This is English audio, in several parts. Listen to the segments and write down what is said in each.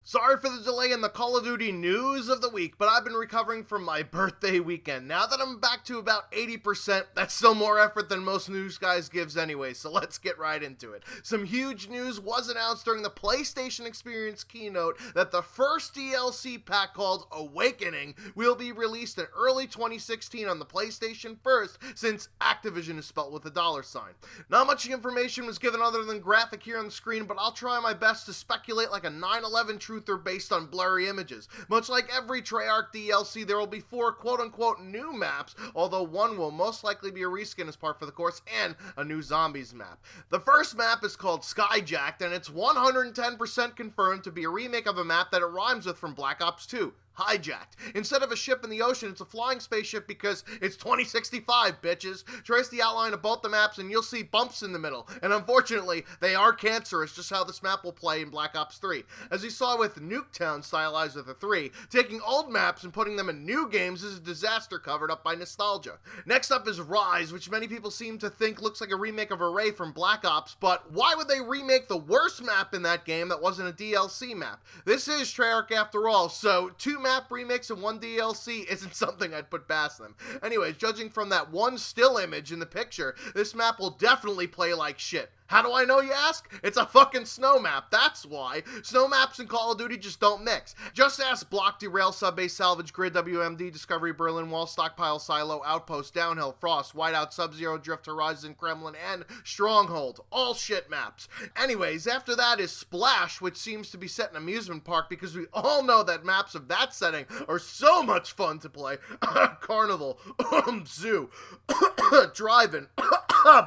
Sorry for the delay in the Call of Duty news of the week, but I've been recovering from my birthday weekend. Now that I'm back to about 80%, that's still more effort than most news guys gives anyway, so let's get right into it. Some huge news was announced during the PlayStation Experience keynote that the first DLC pack called Awakening will be released in early 2016 on the PlayStation first, since Activision is spelled with a $sign. Not much information was given other than graphic here on the screen, but I'll try my best to speculate like a 9/11 truther based on blurry images. Much like every Treyarch DLC, there will be 4 quote-unquote new maps, although one will most likely be a reskin as part for the course, and a new zombies map. The first map is called Skyjacked, and it's 110% confirmed to be a remake of a map that it rhymes with from Black Ops 2. Hijacked. Instead of a ship in the ocean, it's a flying spaceship because it's 2065, bitches. Trace the outline of both the maps and you'll see bumps in the middle, and unfortunately, they are cancerous, just how this map will play in Black Ops 3. As you saw with Nuketown stylized with a 3, taking old maps and putting them in new games is a disaster covered up by nostalgia. Next up is Rise, which many people seem to think looks like a remake of Array from Black Ops, but why would they remake the worst map in that game that wasn't a DLC map? This is Treyarch after all, so 2 map remix and 1 DLC isn't something I'd put past them. Anyways, judging from that one still image in the picture, this map will definitely play like shit. How do I know, you ask? It's a fucking snow map, that's why. Snow maps and Call of Duty just don't mix. Just ask Block, Derail, Subbase, Salvage, Grid, WMD, Discovery, Berlin Wall, Stockpile, Silo, Outpost, Downhill, Frost, Whiteout, Sub-Zero, Drift, Horizon, Kremlin, and Stronghold. All shit maps. Anyways, after that is Splash, which seems to be set in an amusement park because we all know that maps of that setting are so much fun to play. Carnival, Zoo, Drive-In,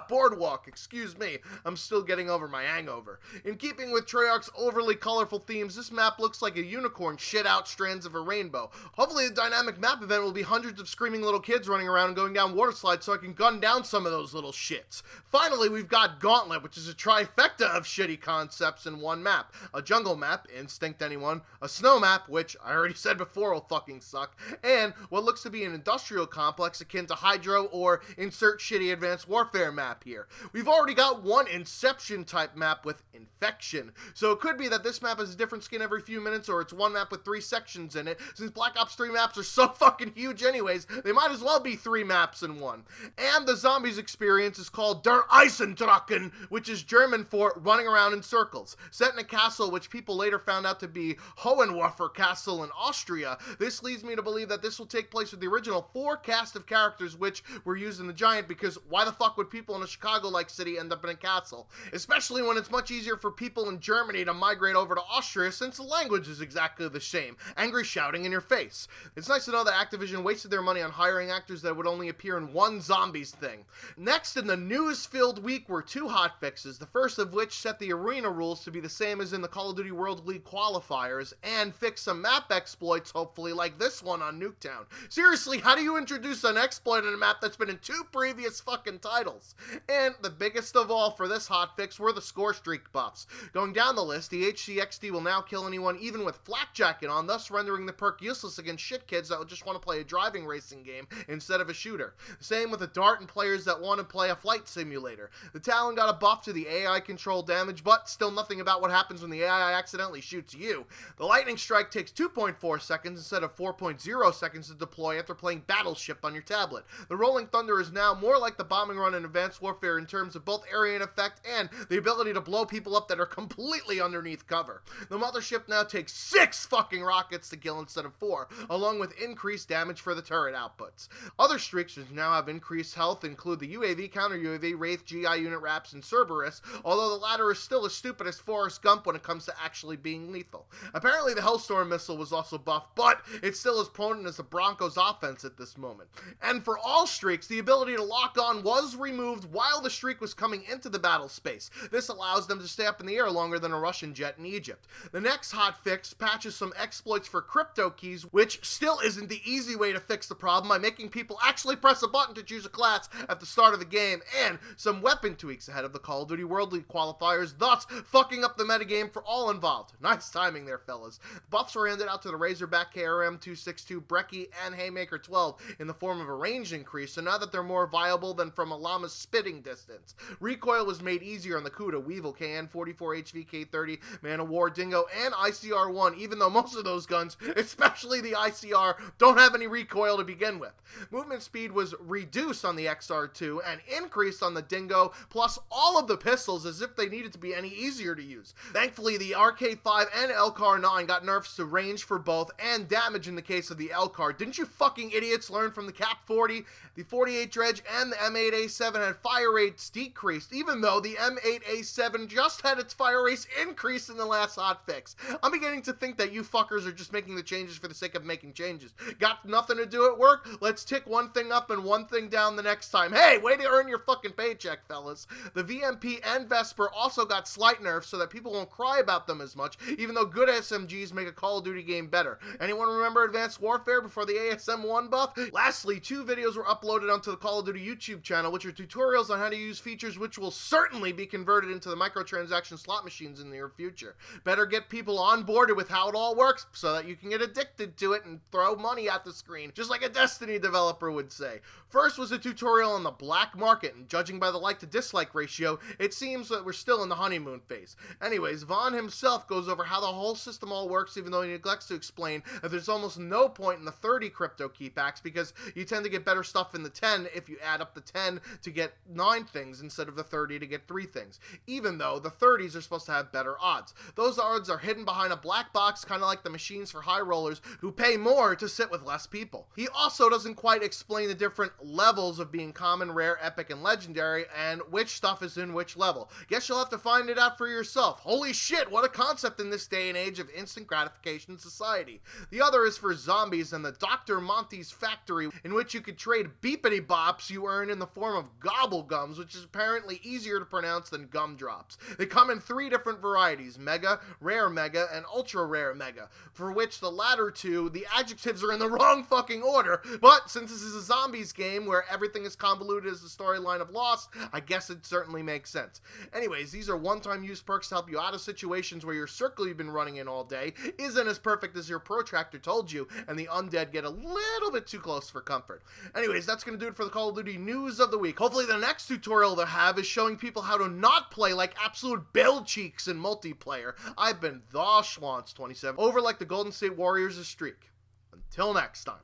Boardwalk, excuse me. I'm still getting over my hangover. In keeping with Treyarch's overly colorful themes, this map looks like a unicorn shit out strands of a rainbow. Hopefully the dynamic map event will be hundreds of screaming little kids running around and going down water slides so I can gun down some of those little shits. Finally, we've got Gauntlet, which is a trifecta of shitty concepts in one map. A jungle map, Instinct anyone, a snow map, which I already said before will fucking suck, and what looks to be an industrial complex akin to Hydro or insert shitty Advanced Warfare map here. We've already got one Inception type map with Infection, so it could be that this map has a different skin every few minutes, or it's one map with 3 sections in it. Since Black Ops 3 maps are so fucking huge anyways, they might as well be 3 maps in one. And the zombies experience is called Der Eisendrache, which is German for running around in circles. Set in a castle which people later found out to be Hohenweifer Castle in Austria, this leads me to believe that this will take place with the original 4 cast of characters which were used in the Giant, because why the fuck would people in a Chicago-like city end up in a castle? Especially when it's much easier for people in Germany to migrate over to Austria since the language is exactly the same. Angry shouting in your face. It's nice to know that Activision wasted their money on hiring actors that would only appear in one zombies thing. Next in the news-filled week were 2 hotfixes, the first of which set the arena rules to be the same as in the Call of Duty World League qualifiers, and fix some map exploits, hopefully, like this one on Nuketown. Seriously, how do you introduce an exploit in a map that's been in 2 previous fucking titles? And the biggest of all for this hotfix were the Scorestreak buffs. Going down the list, the HCXD will now kill anyone even with Flak Jacket on, thus rendering the perk useless against shit kids that would just want to play a driving racing game instead of a shooter. Same with the Dart and players that want to play a flight simulator. The Talon got a buff to the AI control damage, but still nothing about what happens when the AI accidentally shoots you. The Lightning Strike takes 2.4 seconds instead of 4.0 seconds to deploy after playing Battleship on your tablet. The Rolling Thunder is now more like the bombing run in Advanced Warfare in terms of both area and effect and the ability to blow people up that are completely underneath cover. The Mothership now takes 6 fucking rockets to kill instead of 4, along with increased damage for the turret outputs. Other streaks which now have increased health include the UAV, Counter-UAV, Wraith, GI unit wraps, and Cerberus, although the latter is still as stupid as Forrest Gump when it comes to actually being lethal. Apparently the Hellstorm missile was also buffed, but it's still as potent as the Broncos offense at this moment. And for all streaks, the ability to lock on was removed while the streak was coming into the battle space. This allows them to stay up in the air longer than a Russian jet in Egypt. The next hotfix patches some exploits for crypto keys, which still isn't the easy way to fix the problem by making people actually press a button to choose a class at the start of the game, and some weapon tweaks ahead of the Call of Duty World League qualifiers, thus fucking up the metagame for all involved. Nice timing there, fellas. The buffs were handed out to the Razorback KRM 262, Brecci, and Haymaker 12 in the form of a range increase, so now that they're more viable than from a llama's spitting distance. Recoil was was made easier on the Kuda, Weevil, KN44, HVK30, Man of War, Dingo, and ICR-1, even though most of those guns, especially the ICR, don't have any recoil to begin with. Movement speed was reduced on the XR2 and increased on the Dingo, plus all of the pistols as if they needed to be any easier to use. Thankfully, the RK5 and LCAR-9 got nerfs to range for both and damage in the case of the LCAR. Didn't you fucking idiots learn from the Cap 40? The 48 Dredge and the M8A7 had fire rates decreased, even though the M8A7 just had its fire rates increased in the last hotfix. I'm beginning to think that you fuckers are just making the changes for the sake of making changes. Got nothing to do at work? Let's tick one thing up and one thing down the next time. Hey, way to earn your fucking paycheck, fellas. The VMP and Vesper also got slight nerfs so that people won't cry about them as much, even though good SMGs make a Call of Duty game better. Anyone remember Advanced Warfare before the ASM-1 buff? Lastly, 2 videos were uploaded onto the Call of Duty YouTube channel, which are tutorials on how to use features which will certainly be converted into the microtransaction slot machines in the near future. Better get people onboarded with how it all works so that you can get addicted to it and throw money at the screen, just like a Destiny developer would say. First was a tutorial on the black market, and judging by the like to dislike ratio, it seems that we're still in the honeymoon phase. Anyways, Vaughn himself goes over how the whole system all works, even though he neglects to explain that there's almost no point in the 30 crypto keybacks because you tend to get better stuff in the 10 if you add up the 10 to get 9 things instead of the 30 to get 3 things, even though the 30s are supposed to have better odds. Those odds are hidden behind a black box, kind of like the machines for high rollers who pay more to sit with less people. He also doesn't quite explain the different levels of being common, rare, epic, and legendary, and which stuff is in which level. Guess you'll have to find it out for yourself. Holy shit, what a concept in this day and age of instant gratification society. The other is for zombies and the Dr. Monty's factory, in which you could trade beepity bops you earn in the form of gobble gums, which is apparently easier to pronounce than gumdrops. They come in 3 different varieties, mega, rare mega, and ultra rare mega, for which the latter 2, the adjectives are in the wrong fucking order, but since this is a zombies game where everything is convoluted as the storyline of Lost, I guess it certainly makes sense. Anyways, these are one-time use perks to help you out of situations where your circle you've been running in all day isn't as perfect as your protractor told you, and the undead get a little bit too close for comfort. Anyways, that's going to do it for the Call of Duty news of the week. Hopefully the next tutorial they'll have is showing people how to not play like absolute bill cheeks in multiplayer. I've been the Schwantz27, over like the Golden State Warriors' streak. Until next time.